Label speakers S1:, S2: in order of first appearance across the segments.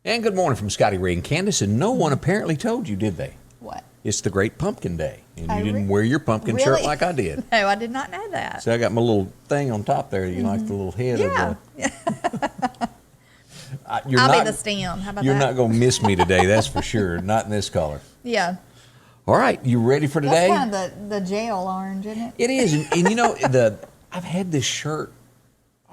S1: And good morning from Scotty, Ray, and Candace. And no one apparently told you, did they?
S2: What?
S1: It's the Great Pumpkin Day. And
S2: Oh,
S1: you didn't wear your pumpkin shirt
S2: Really?
S1: like I did.
S2: No, I did not know that.
S1: So I got my little thing on top there. You like the little head
S2: Yeah.
S1: of the... You're
S2: I'll
S1: not,
S2: be the stem. How about
S1: You're
S2: that?
S1: not going to miss me today, that's for sure. Not in this color.
S2: Yeah.
S1: All right, you ready for today?
S2: That's kind of the jail orange, isn't it?
S1: It is. And you know, I've had this shirt,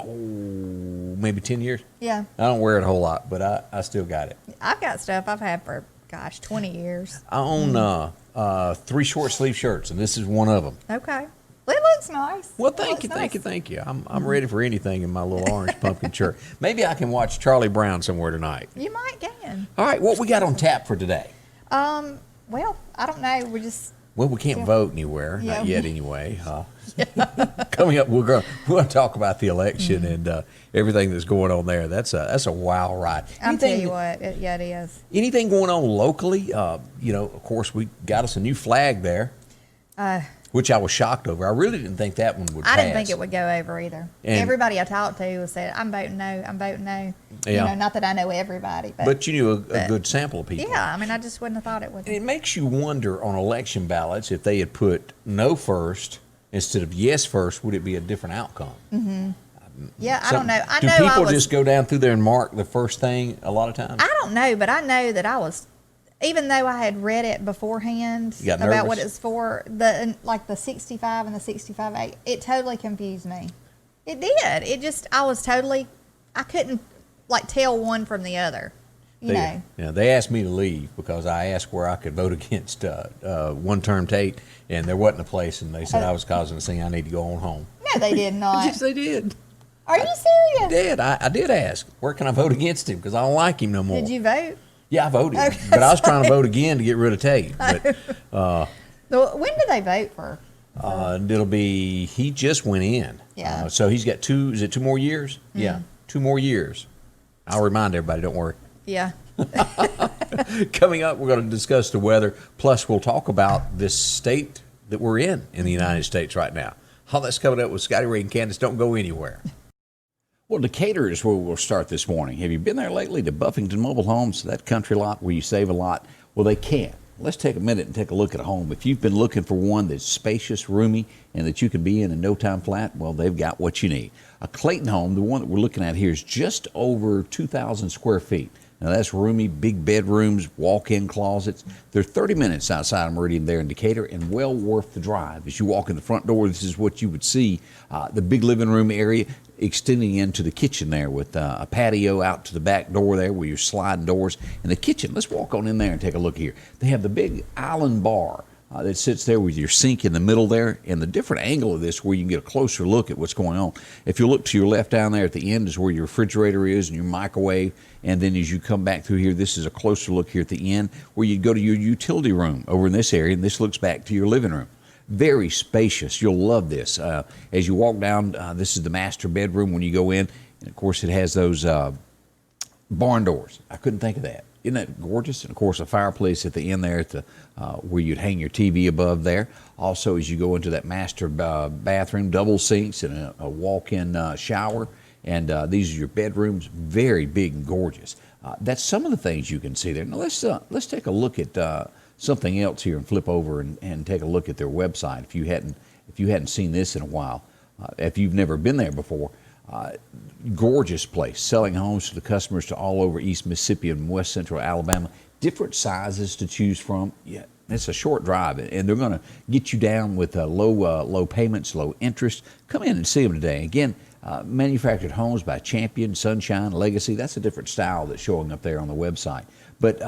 S1: maybe 10 years.
S2: Yeah.
S1: I don't wear it a whole lot, but I still got it.
S2: I've got stuff I've had for, 20 years.
S1: I own 3 short sleeve shirts, and this is one of them.
S2: Okay. Well, it looks nice.
S1: Well, thank you. I'm ready for anything in my little orange pumpkin shirt. Maybe I can watch Charlie Brown somewhere tonight.
S2: You might can.
S1: All right, what we got on tap for today?
S2: Well, I don't know. We just...
S1: Well, we can't vote anywhere,
S2: Yeah.
S1: not yet anyway. Coming up, we're going to talk about the election and everything that's going on there. That's a wow ride.
S2: I'll tell you what. It is.
S1: Anything going on locally? Of course, we got us a new flag there, which I was shocked over. I really didn't think that one would pass.
S2: I didn't think it would go over either.
S1: And
S2: everybody I talked to said, I'm voting no, I'm voting no.
S1: Yeah.
S2: Not that I know everybody.
S1: But you knew a good sample of people.
S2: Yeah, I mean, I just wouldn't have thought it would.
S1: And it makes you wonder on election ballots, if they had put no first instead of yes first, would it be a different outcome?
S2: Mm-hmm. Yeah, I don't know.
S1: Do people just go down through there and mark the first thing a lot of times?
S2: I don't know, but I know that I was, even though I had read it beforehand about what it's for, the 65 and the 65A, it totally confused me. It did. I couldn't tell one from the other. You know.
S1: They asked me to leave because I asked where I could vote against one-term Tate, and there wasn't a place, and they said I was causing a scene. I need to go on home.
S2: No, they did not.
S1: Yes, they did.
S2: Are you serious?
S1: I did ask, where can I vote against him because I don't like him no more.
S2: Did you vote?
S1: Yeah, I voted,
S2: Okay.
S1: but I was trying to vote again to get rid of Tate. But
S2: When do they vote for?
S1: he just went in.
S2: Yeah.
S1: So he's got 2 more years?
S2: Mm-hmm.
S1: Yeah, 2 more years. I'll remind everybody, don't worry.
S2: Yeah.
S1: Coming up, we're going to discuss the weather. Plus, we'll talk about this state that we're in the United States right now. All that's coming up with Scotty, Ray, and Candace. Don't go anywhere. Well, Decatur is where we'll start this morning. Have you been there lately to Buffington Mobile Homes, that country lot where you save a lot? Well, they can. Let's take a minute and take a look at a home. If you've been looking for one that's spacious, roomy, and that you can be in no time flat, well, they've got what you need. A Clayton home, the one that we're looking at here, is just over 2,000 square feet. Now, that's roomy, big bedrooms, walk-in closets. They're 30 minutes outside of Meridian there in Decatur and well worth the drive. As you walk in the front door, this is what you would see, the big living room area extending into the kitchen there with a patio out to the back door there where you're sliding doors. And the kitchen, let's walk on in there and take a look here. They have the big island bar that sits there with your sink in the middle there, and the different angle of this where you can get a closer look at what's going on. If you look to your left down there at the end is where your refrigerator is and your microwave, and then as you come back through here, this is a closer look here at the end where you go to your utility room over in this area, and this looks back to your living room. Very spacious. You'll love this. As you walk down, this is the master bedroom when you go in, and of course it has those barn doors. I couldn't think of that. Isn't that gorgeous? And of course, a fireplace at the end there at the where you'd hang your TV above there. Also, as you go into that master bathroom, double sinks and a walk-in shower. And these are your bedrooms, very big and gorgeous. That's some of the things you can see there. Now let's take a look at something else here and flip over and take a look at their website if you hadn't seen this in a while. If you've never been there before. Gorgeous place, selling homes to the customers to all over East Mississippi and West Central Alabama. Different sizes to choose from. Yeah, it's a short drive, and they're going to get you down with low payments, low interest. Come in and see them today. Again, manufactured homes by Champion, Sunshine, Legacy. That's a different style that's showing up there on the website. But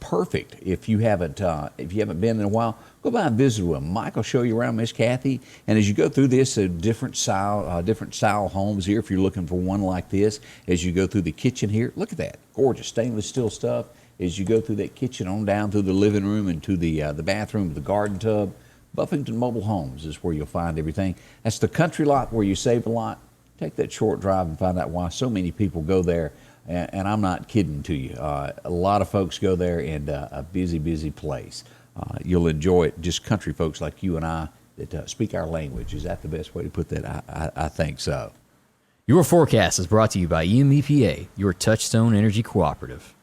S1: perfect if you haven't been in a while. Go by and visit with them. Mike will show you around, Miss Kathy. And as you go through this, different style homes here. If you're looking for one like this, as you go through the kitchen here, look at that gorgeous stainless steel stuff. As you go through that kitchen on down through the living room and to the bathroom, the garden tub, Buffington Mobile Homes is where you'll find everything. That's the country lot where you save a lot. Take that short drive and find out why so many people go there. And I'm not kidding to you. A lot of folks go there, and a busy place. You'll enjoy it. Just country folks like you and I that speak our language. Is that the best way to put that? I think so.
S3: Your forecast is brought to you by EMEPA, your Touchstone Energy Cooperative.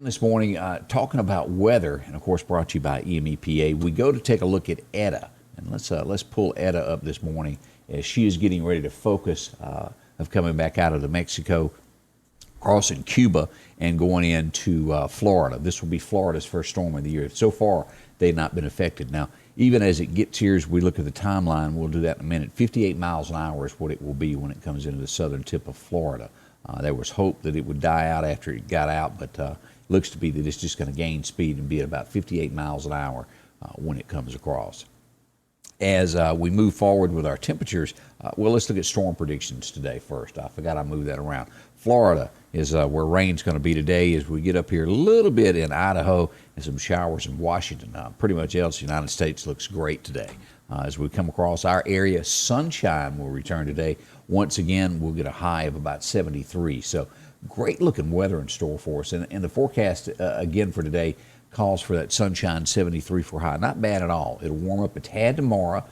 S3: This morning, talking about weather, and of course brought to you by EMEPA, we go to take a look at Etta. And let's pull Etta up this morning as she is getting ready to focus of coming back out of the Mexico, crossing Cuba, and going into Florida. This will be Florida's first storm of the year. So far, they've not been affected. Now, even as it gets here, as we look at the timeline, we'll do that in a minute, 58 miles an hour is what it will be when it comes into the southern tip of Florida. There was hope that it would die out after it got out, but looks to be that it's just going to gain speed and be at about 58 miles an hour when it comes across. As we move forward with our temperatures, well, let's look at storm predictions today first. I forgot I moved that around. Florida is where rain's going to be today as we get up here a little bit in Idaho and some showers in Washington. Pretty much else, the United States looks great today. As we come across our area, sunshine will return today. Once again, we'll get a high of about 73. So great looking weather in store for us. And the forecast, again, for today calls for that sunshine 73 for high. Not bad at all. It'll warm up a tad tomorrow,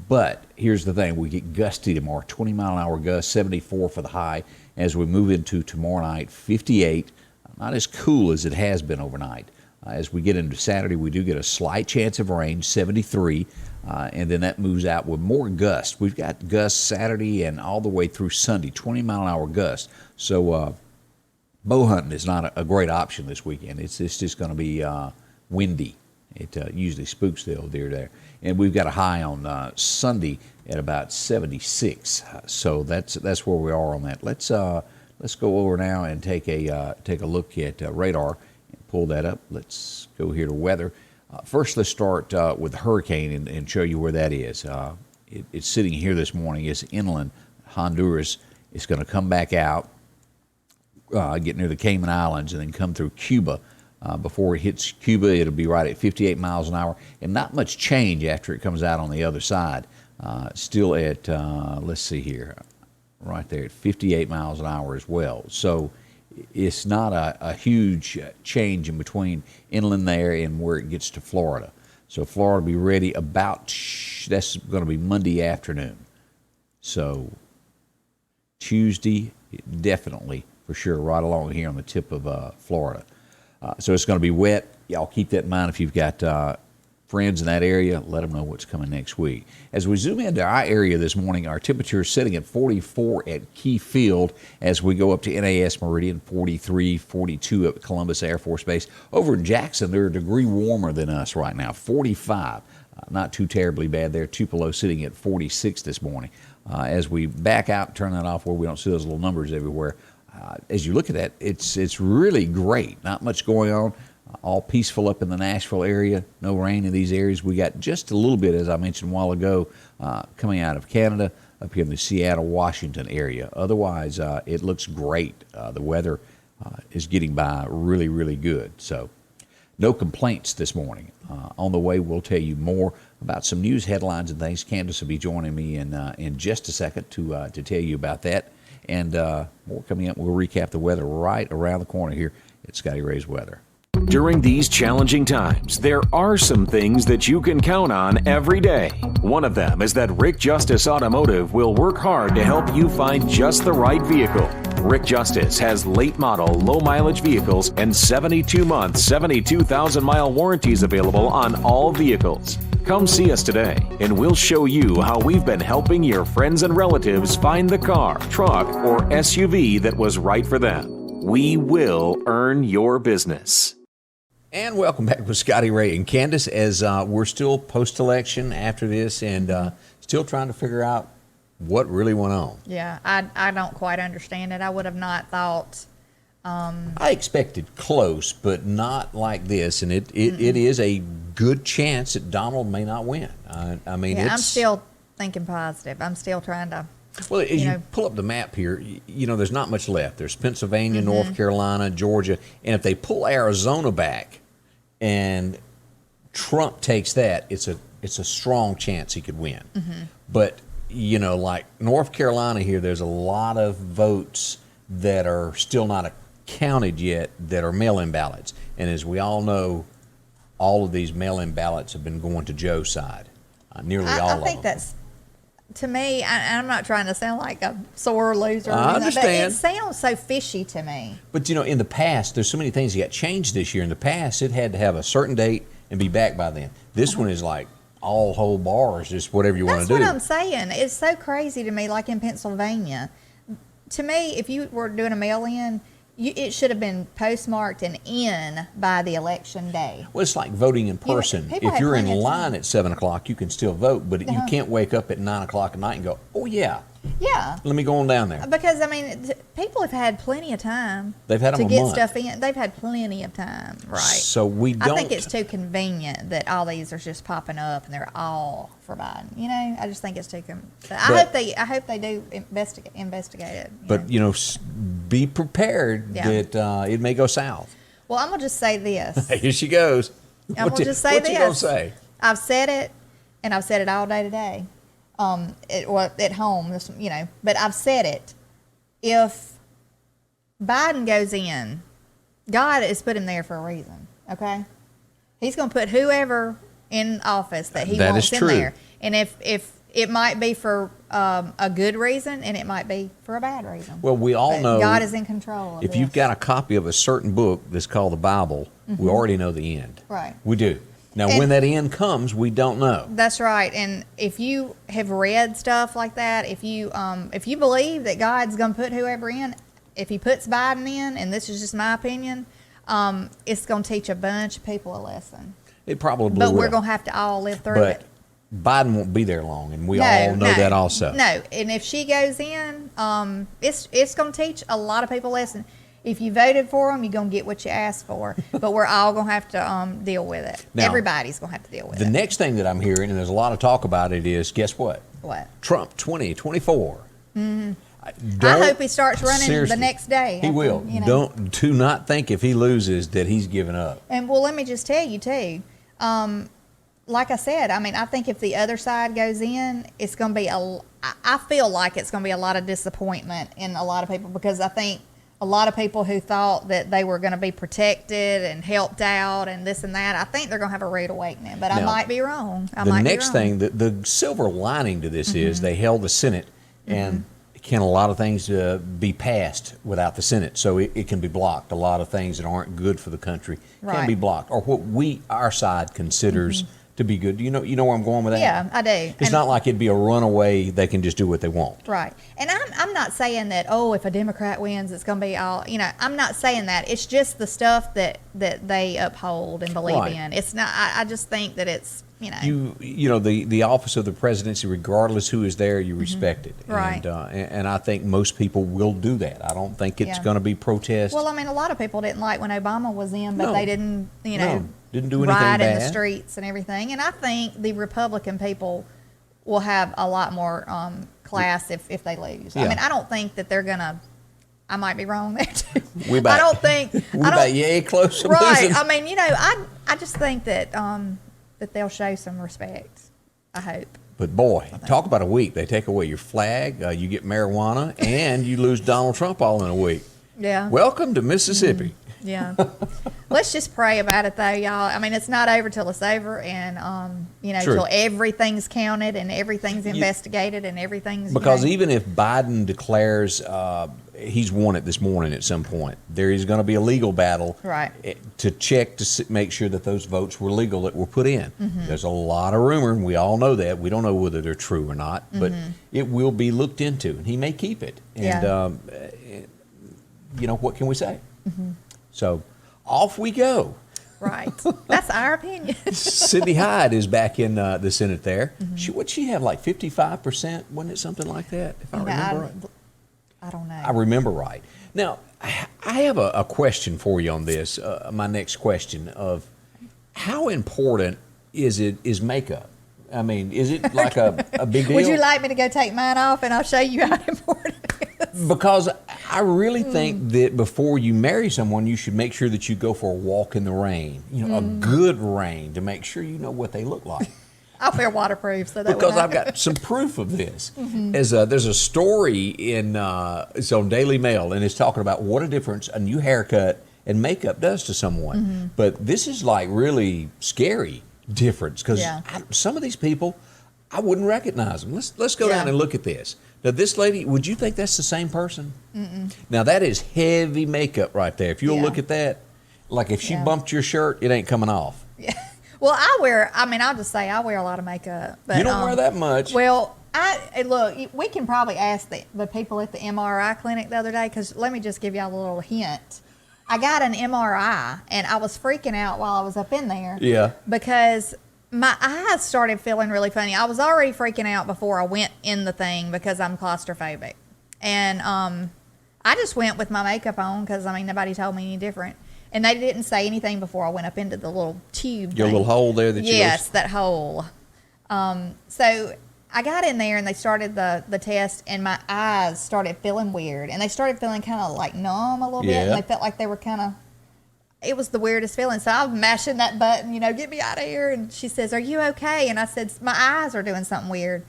S3: but here's the thing. We get gusty tomorrow, 20-mile-an-hour gusts, 74 for the high. As we move into tomorrow night, 58. Not as cool as it has been overnight. As we get into Saturday, we do get a slight chance of rain, 73, and then that moves out with more gusts. We've got gusts Saturday and all the way through Sunday, 20-mile-an-hour gusts. So bow hunting is not a great option this weekend. It's just going to be windy. It usually spooks the old deer there. And we've got a high on Sunday at about 76. So that's where we are on that. Let's go over now and take a look at radar and pull that up. Let's go here to weather. First, let's start with the hurricane and show you where that is. It's sitting here this morning. It's inland Honduras. It's going to come back out, get near the Cayman Islands, and then come through Cuba. Before it hits Cuba, it'll be right at 58 miles an hour, and not much change after it comes out on the other side. Still at, let's see here, right there at 58 miles an hour as well. So it's not a huge change in between inland there and where it gets to Florida. So Florida will be ready about, that's going to be Monday afternoon. So Tuesday, definitely, for sure, right along here on the tip of Florida. So it's going to be wet. Y'all keep that in mind if you've got friends in that area. Let them know what's coming next week. As we zoom into our area this morning, our temperature is sitting at 44 at Key Field. As we go up to NAS Meridian, 43, 42 at Columbus Air Force Base. Over in Jackson, they're a degree warmer than us right now, 45. Not too terribly bad there. Tupelo sitting at 46 this morning. As we back out and turn that off where we don't see those little numbers everywhere, as you look at that, it's really great. Not much going on. All peaceful up in the Nashville area. No rain in these areas. We got just a little bit, as I mentioned a while ago, coming out of Canada up here in the Seattle, Washington area. Otherwise, it looks great. The weather is getting by really, really good. So no complaints this morning. On the way, we'll tell you more about some news headlines and things. Candace will be joining me in just a second to tell you about that. And more coming up. We'll recap the weather right around the corner here at Scotty Ray's Weather.
S4: During these challenging times, there are some things that you can count on every day. One of them is that Rick Justice Automotive will work hard to help you find just the right vehicle. Rick Justice has late model, low mileage vehicles and 72-month, 72,000-mile warranties available on all vehicles. Come see us today, and we'll show you how we've been helping your friends and relatives find the car, truck, or SUV that was right for them. We will earn your business.
S1: And welcome back with Scotty Ray and Candace as we're still post-election after this and still trying to figure out what really went on.
S2: Yeah, I don't quite understand it. I would have not thought.
S1: I expected close, but not like this, and it is a good chance that Donald may not win. I mean,
S2: I'm still thinking positive. I'm still trying to.
S1: Well, as you pull up the map here, there's not much left. There's Pennsylvania, North Carolina, Georgia, and if they pull Arizona back, and Trump takes that, it's a strong chance he could win. But like North Carolina here, there's a lot of votes that are still not counted yet that are mail-in ballots. And as we all know, all of these mail-in ballots have been going to Joe's side. Nearly all of them.
S2: to me, I'm not trying to sound like a sore loser.
S1: I understand.
S2: But it sounds so fishy to me.
S1: But, in the past, there's so many things that got changed this year. In the past, it had to have a certain date and be back by then. This one is like all whole bars, just whatever you want to do.
S2: That's what I'm saying. It's so crazy to me, like in Pennsylvania. To me, if you were doing a mail-in, it should have been postmarked and in by the election day.
S1: Well, it's like voting in person. If you're in line at 7 o'clock, you can still vote, but you can't wake up at 9 o'clock at night and go, oh, yeah.
S2: Yeah.
S1: Let me go on down there.
S2: Because, people have had plenty of time
S1: They've had them
S2: to
S1: a
S2: get
S1: month.
S2: stuff in. They've had plenty of time, right?
S1: So we don't.
S2: I think it's too convenient that all these are just popping up and they're all for Biden. I just think it's too I hope they do investigate it.
S1: But, be prepared that it may go south.
S2: Well, I'm going to just say this.
S1: Here she goes.
S2: I'm going to just say this.
S1: What you going to say?
S2: I've said it, and I've said it all day today. At home, but I've said it. If Biden goes in, God has put him there for a reason, okay? He's going to put whoever in office that he wants in there. And if it might be for a good reason, and it might be for a bad reason.
S1: Well, we all know
S2: God is in control of
S1: if
S2: this.
S1: you've got a copy of a certain book that's called the Bible, we already know the end.
S2: Right.
S1: We do. Now, when that end comes, we don't know.
S2: That's right. And if you have read stuff like that, if you believe that God's going to put whoever in, if he puts Biden in, and this is just my opinion, it's going to teach a bunch of people a lesson.
S1: It probably will.
S2: But we're going to have to all live through it.
S1: Biden won't be there long, and we all know that also.
S2: No, and if she goes in, it's going to teach a lot of people a lesson. If you voted for them, you're going to get what you asked for. But we're all going to have to deal with it. Now, everybody's going to have to deal with it.
S1: The next thing that I'm hearing, and there's a lot of talk about it, is guess what?
S2: What?
S1: Trump 2024.
S2: Mm-hmm. I hope he starts running the next day.
S1: He will. Do not think if he loses that he's giving up.
S2: And let me just tell you too. Like I said, I think if the other side goes in, it's going to be I feel like it's going to be a lot of disappointment in a lot of people, because I think a lot of people who thought that they were going to be protected and helped out and this and that, I think they're going to have a rude awakening. But I might be wrong.
S1: The next thing, the silver lining to this is they held the Senate, and can a lot of things be passed without the Senate? So it can be blocked. A lot of things that aren't good for the country can be blocked, or what our side considers to be good. You know where I'm going with that?
S2: Yeah, I do.
S1: It's not like it'd be a runaway, they can just do what they want.
S2: Right. And I'm not saying that, if a Democrat wins, it's going to be all, I'm not saying that. It's just the stuff that they uphold and believe in. It's not, I just think that it's,
S1: the office of the presidency, regardless who is there, you respect it.
S2: Right.
S1: And I think most people will do that. I don't think it's going to be protest.
S2: Well, a lot of people didn't like when Obama was in, but they didn't,
S1: didn't do anything
S2: riot
S1: bad
S2: in the streets and everything. And I think the Republican people will have a lot more class if they lose.
S1: Yeah.
S2: I don't think that they're going to. I might be wrong there too.
S1: I don't think close to
S2: right.
S1: losing.
S2: I just think that that they'll show some respect. I hope.
S1: But boy, talk about a week. They take away your flag, you get marijuana, and you lose Donald Trump all in a week.
S2: Yeah.
S1: Welcome to Mississippi.
S2: Yeah. Let's just pray about it, though, y'all. It's not over till it's over, and till everything's counted and everything's investigated and everything's.
S1: Because even if Biden declares he's won it this morning at some point, there is going to be a legal battle, to check to make sure that those votes were legal that were put in. There's a lot of rumor, and we all know that. We don't know whether they're true or not, but it will be looked into, and he may keep it. And what can we say? So off we go.
S2: Right. That's our opinion.
S1: Cindy Hyde is back in the Senate there. What'd she have, like 55%? Wasn't it something like that, if I remember right?
S2: I don't know.
S1: I remember right. Now, I have a question for you on this, my next question of how important is makeup? Is it like a big deal?
S2: Would you like me to go take mine off and I'll show you how important it is?
S1: Because I really think that before you marry someone, you should make sure that you go for a walk in the rain, a good rain, to make sure you know what they look like.
S2: I'll wear waterproof so that
S1: because I've got some proof of this. There's a story it's on Daily Mail, and it's talking about what a difference a new haircut and makeup does to someone. But this is like really scary difference, because some of these people, I wouldn't recognize them. Let's go down and look at this. Now, this lady, would you think that's the same person? Mm-mm. Now, that is heavy makeup right there. If you'll look at that, like if she bumped your shirt, it ain't coming off.
S2: Yeah. Well, I'll just say I wear a lot of makeup. But,
S1: you don't wear that much.
S2: Well, look, we can probably ask the people at the MRI clinic the other day, because let me just give y'all a little hint. I got an MRI, and I was freaking out while I was up in there.
S1: Yeah.
S2: Because my eyes started feeling really funny. I was already freaking out before I went in the thing because I'm claustrophobic. And I just went with my makeup on because, nobody told me any different. And they didn't say anything before I went up into the little tube
S1: Your
S2: thing.
S1: little hole there that you
S2: Yes, that hole. So I got in there and they started the test, and my eyes started feeling weird. And they started feeling kind of like numb a little bit. And they felt like they were kind of, it was the weirdest feeling. So I'm mashing that button, get me out of here. And she says, "Are you okay?" And I said, "My eyes are doing something weird."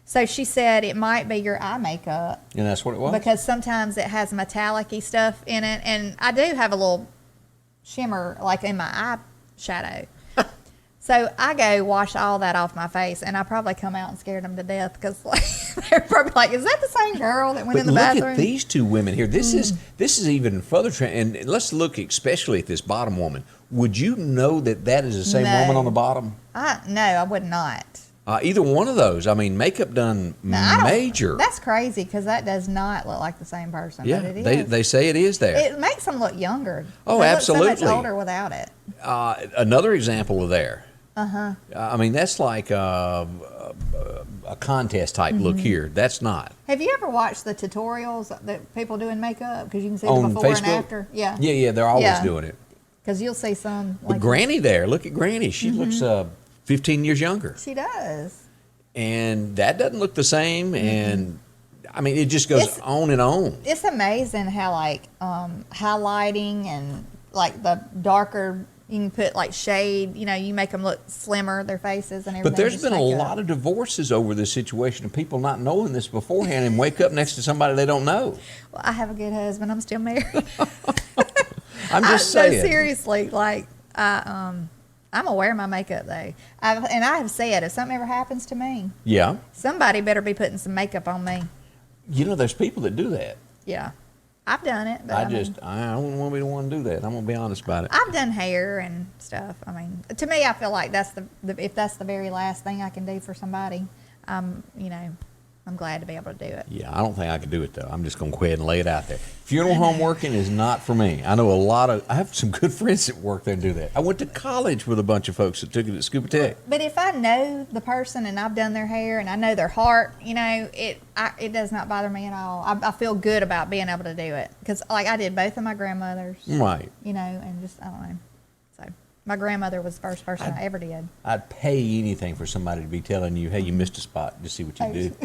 S2: So she said, "It might be your eye makeup."
S1: And that's what it was?
S2: Because sometimes it has metallic-y stuff in it. And I do have a little shimmer like in my eye shadow. So I go wash all that off my face, and I probably come out and scared them to death, because they're probably like, "Is that the same girl that went in the bathroom?"
S1: Look at these two women here. This is even further. And let's look especially at this bottom woman. Would you know that is the same woman on the bottom?
S2: No, I would not.
S1: Either one of those. Makeup done major.
S2: That's crazy, because that does not look like the same person.
S1: Yeah,
S2: but it is.
S1: They say it is there.
S2: It makes them look younger.
S1: Oh,
S2: they
S1: absolutely.
S2: Look so much older without it.
S1: Another example of there. That's like a contest type look here. That's not.
S2: Have you ever watched the tutorials that people do in makeup? Because you can see
S1: on
S2: the before
S1: Facebook?
S2: And after. Yeah.
S1: Yeah, they're always doing it.
S2: Because you'll see some.
S1: But Granny there, look at Granny. She looks 15 years younger.
S2: She does.
S1: And that doesn't look the same. And it just goes on and on.
S2: It's amazing how highlighting and like the darker. You can put like shade, you make them look slimmer, their faces and everything.
S1: But there's been a lot of divorces over this situation, and people not knowing this beforehand and wake up next to somebody they don't know.
S2: Well, I have a good husband. I'm still married.
S1: I'm just saying.
S2: No, seriously, I'm aware of my makeup though. I have said, if something ever happens to me, somebody better be putting some makeup on me.
S1: There's people that do that.
S2: Yeah. I've done it. But
S1: I don't want to be the one to do that. I'm going to be honest about it.
S2: I've done hair and stuff. To me, I feel like that's if that's the very last thing I can do for somebody, I'm glad to be able to do it.
S1: Yeah, I don't think I could do it, though. I'm just going to go ahead and lay it out there. Funeral home working is not for me. I know I have some good friends that work there and do that. I went to college with a bunch of folks that took it at Scuba Tech.
S2: But if I know the person and I've done their hair and I know their heart, it does not bother me at all. I feel good about being able to do it. Because, I did both of my grandmothers.
S1: Right.
S2: And just, I don't know. So, my grandmother was the first person I ever did.
S1: I'd pay anything for somebody to be telling you, "Hey, you missed a spot. Just see what you did."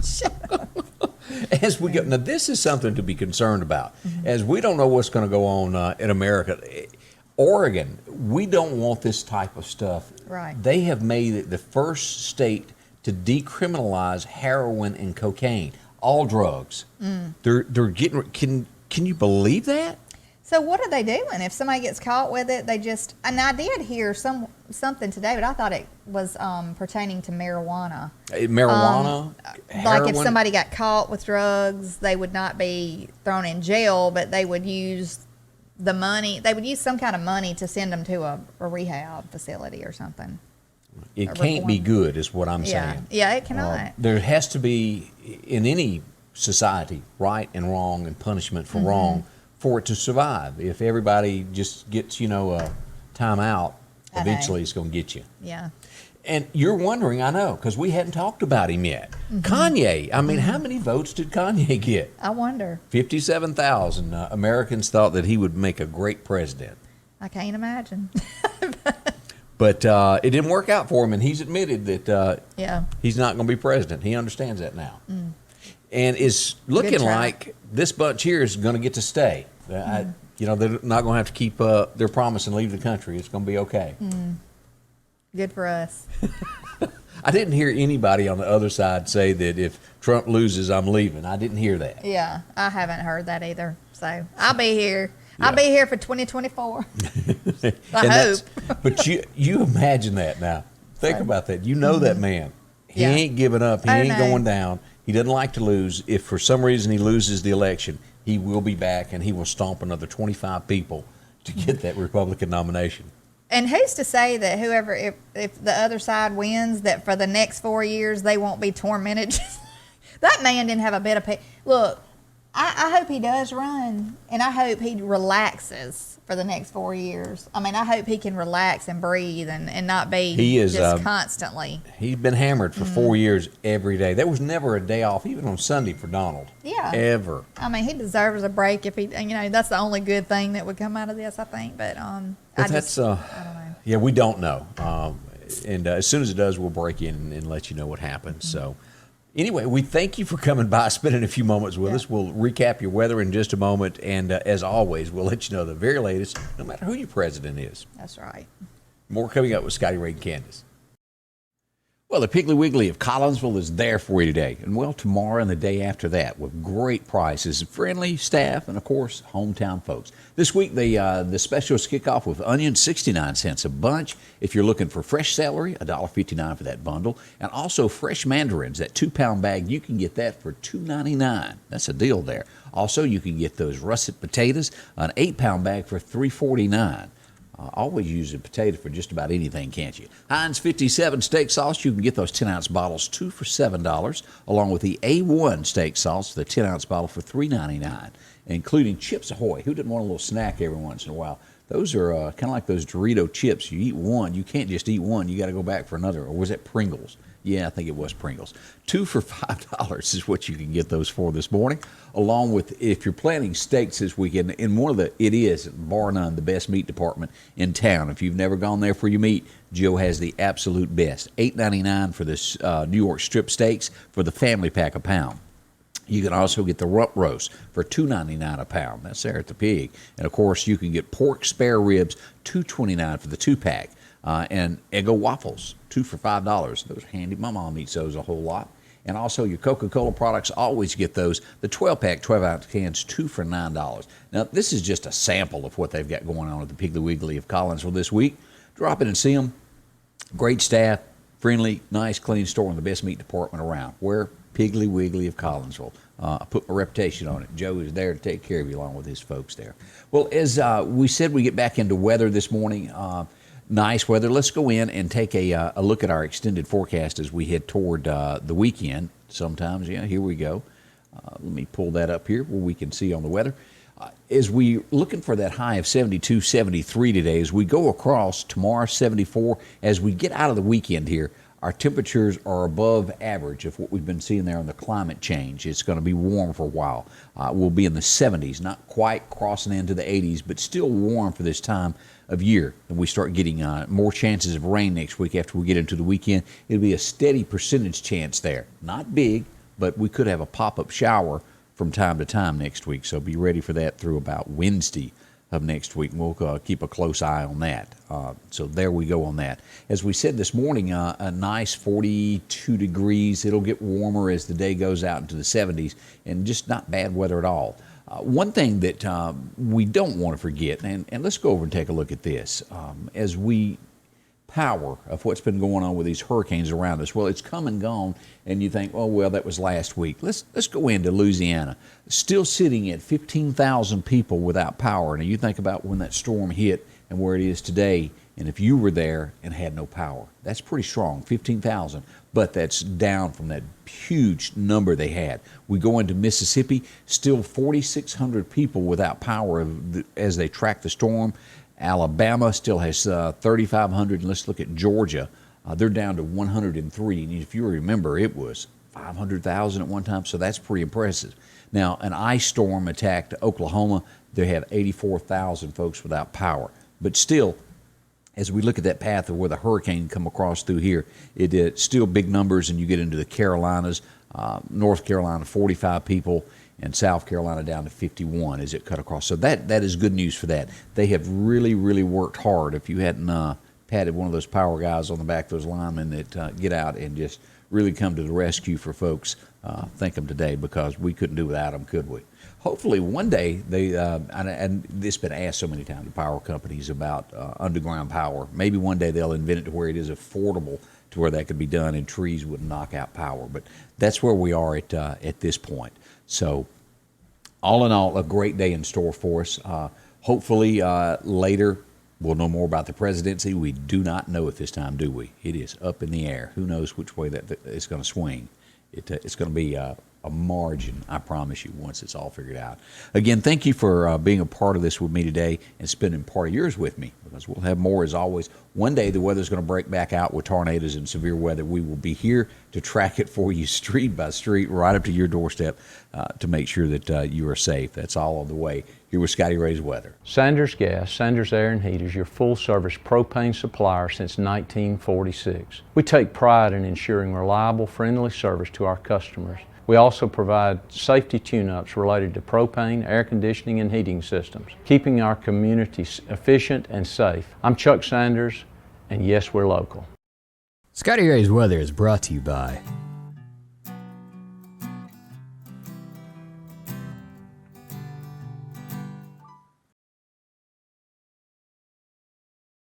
S2: Shut up.
S1: As we go, now this is something to be concerned about. As we don't know what's going to go on in America, Oregon, we don't want this type of stuff.
S2: Right.
S1: They have made it the first state to decriminalize heroin and cocaine, all drugs. They're getting. Can you believe that?
S2: So what are they doing? If somebody gets caught with it, and I did hear something today, but I thought it was pertaining to marijuana.
S1: Marijuana?
S2: Like if somebody got caught with drugs, they would not be thrown in jail, but they would use the money. They would use some kind of money to send them to a rehab facility or something.
S1: It can't be good is what I'm saying.
S2: Yeah, it cannot.
S1: There has to be, in any society, right and wrong and punishment for wrong, for it to survive. If everybody just gets, a time out, eventually it's going to get you.
S2: Yeah.
S1: And you're wondering, I know, because we hadn't talked about him yet. Kanye, how many votes did Kanye get?
S2: I wonder.
S1: 57,000. Americans thought that he would make a great president.
S2: I can't imagine.
S1: But it didn't work out for him, and he's admitted that he's not going to be president. He understands that now. And it's looking like this bunch here is going to get to stay. They're not going to have to keep their promise and leave the country. It's going to be okay.
S2: Good for us.
S1: I didn't hear anybody on the other side say that if Trump loses, I'm leaving. I didn't hear that.
S2: Yeah, I haven't heard that either. So I'll be here. Yeah. I'll be here for 2024. I hope.
S1: But you imagine that now. Think about that. You know that man. He ain't giving up. He ain't going down. He doesn't like to lose. If for some reason he loses the election, he will be back and he will stomp another 25 people to get that Republican nomination.
S2: And who's to say that whoever, if the other side wins, that for the next 4 years they won't be tormented? That man didn't have a bit of pay. Look, I hope he does run, and I hope he relaxes for the next 4 years. I mean, I hope he can relax and breathe and not be just constantly.
S1: He's been hammered for 4 years every day. There was never a day off, even on Sunday, for Donald.
S2: Yeah.
S1: Ever.
S2: I mean, he deserves a break if he, that's the only good thing that would come out of this, I think. But I don't know.
S1: Yeah, we don't know. And as soon as it does, we'll break in and let you know what happens. So. Anyway, we thank you for coming by, spending a few moments with us. We'll recap your weather in just a moment. And as always, we'll let you know the very latest, no matter who your president is.
S2: That's right.
S1: More coming up with Scotty, Ray, and Candace.
S3: Well, the Piggly Wiggly of Collinsville is there for you today. And, well, tomorrow and the day after that with great prices, friendly staff, and, of course, hometown folks. This week, the specials kick off with onions, 69 cents a bunch. If you're looking for fresh celery, $1.59 for that bundle. And also fresh mandarins, that 2-pound bag, you can get that for $2.99. That's a deal there. Also, you can get those russet potatoes, an 8-pound bag for $3.49. Always use a potato for just about anything, can't you? Heinz 57 steak sauce, you can get those 10-ounce bottles, 2 for $7, along with the A1 steak sauce, the 10-ounce bottle for $3.99, including Chips Ahoy. Who doesn't want a little snack every once in a while? Those are kind of like those Dorito chips. You eat one, you can't just eat one. You got to go back for another. Or was that Pringles? Yeah, I think it was Pringles. 2 for $5 is what you can get those for this morning, along with, if you're planning steaks this weekend, in it is, bar none, the best meat department in town. If you've never gone there for your meat, Joe has the absolute best. $8.99 for this New York strip steaks for the family pack a pound. You can also get the rump roast for $2.99 a pound. That's there at the Pig. And, of course, you can get pork spare ribs, $2.29 for the 2-pack. And Eggo waffles, 2 for $5. Those are handy. My mom eats those a whole lot. And also your Coca-Cola products, always get those. The 12-pack, 12-ounce cans, 2 for $9. Now, this is just a sample of what they've got going on at the Piggly Wiggly of Collinsville this week. Drop in and see them. Great staff, friendly, nice, clean store, and the best meat department around. Where? Piggly Wiggly of Collinsville. I put my reputation on it. Joe is there to take care of you along with his folks there. Well, as we said, we get back into weather this morning. Nice weather. Let's go in and take a look at our extended forecast as we head toward the weekend. Sometimes, here we go. Let me pull that up here where we can see on the weather. As we looking for that high of 72, 73 today, as we go across tomorrow, 74, as we get out of the weekend here, our temperatures are above average of what we've been seeing there on the climate change. It's going to be warm for a while. We'll be in the 70s, not quite crossing into the 80s, but still warm for this time of year. And we start getting more chances of rain next week after we get into the weekend. It'll be a steady percentage chance there. Not big, but we could have a pop-up shower from time to time next week. So be ready for that through about Wednesday of next week. We'll keep a close eye on that. So there we go on that. As we said this morning, a nice 42 degrees. It'll get warmer as the day goes out into the 70s, and just not bad weather at all. One thing that we don't want to forget, and let's go over and take a look at this, as we power of what's been going on with these hurricanes around us. Well, it's come and gone, and you think, oh, well, that was last week. Let's go into Louisiana, still sitting at 15,000 people without power. Now, you think about when that storm hit and where it is today, and if you were there and had no power, that's pretty strong, 15,000. But that's down from that huge number they had. We go into Mississippi, still 4,600 people without power as they track the storm. Alabama still has 3,500. And let's look at Georgia. They're down to 103. And if you remember, it was 500,000 at one time, so that's pretty impressive. Now, an ice storm attacked Oklahoma. They have 84,000 folks without power. But still, as we look at that path of where the hurricane come across through here, it's still big numbers, and you get into the Carolinas, North Carolina, 45 people, and South Carolina down to 51 as it cut across. So that is good news for that. They have really, really worked hard. If you hadn't patted one of those power guys on the back, those linemen that get out and just really come to the rescue for folks, thank them today, because we couldn't do without them, could we? Hopefully one day, and this has been asked so many times, the power companies about underground power. Maybe one day they'll invent it to where it is affordable to where that could be done and trees would knock out power. But that's where we are at this point. So all in all, a great day in store for us. Hopefully later we'll know more about the presidency. We do not know at this time, do we? It is up in the air. Who knows which way that it's going to swing. It's going to be a margin, I promise you, once it's all figured out. Again, thank you for being a part of this with me today and spending part of yours with me, because we'll have more as always. One day the weather's going to break back out with tornadoes and severe weather. We will be here to track it for you street by street, right up to your doorstep, to make sure that you are safe. That's all on the way. Here with Scotty Ray's weather.
S5: Sanders Gas, Sanders Air and Heat is your full-service propane supplier since 1946. We take pride in ensuring reliable, friendly service to our customers. We also provide safety tune-ups related to propane, air conditioning, and heating systems, keeping our community efficient and safe. I'm Chuck Sanders, and yes, we're local.
S6: Scotty Ray's weather is brought to you by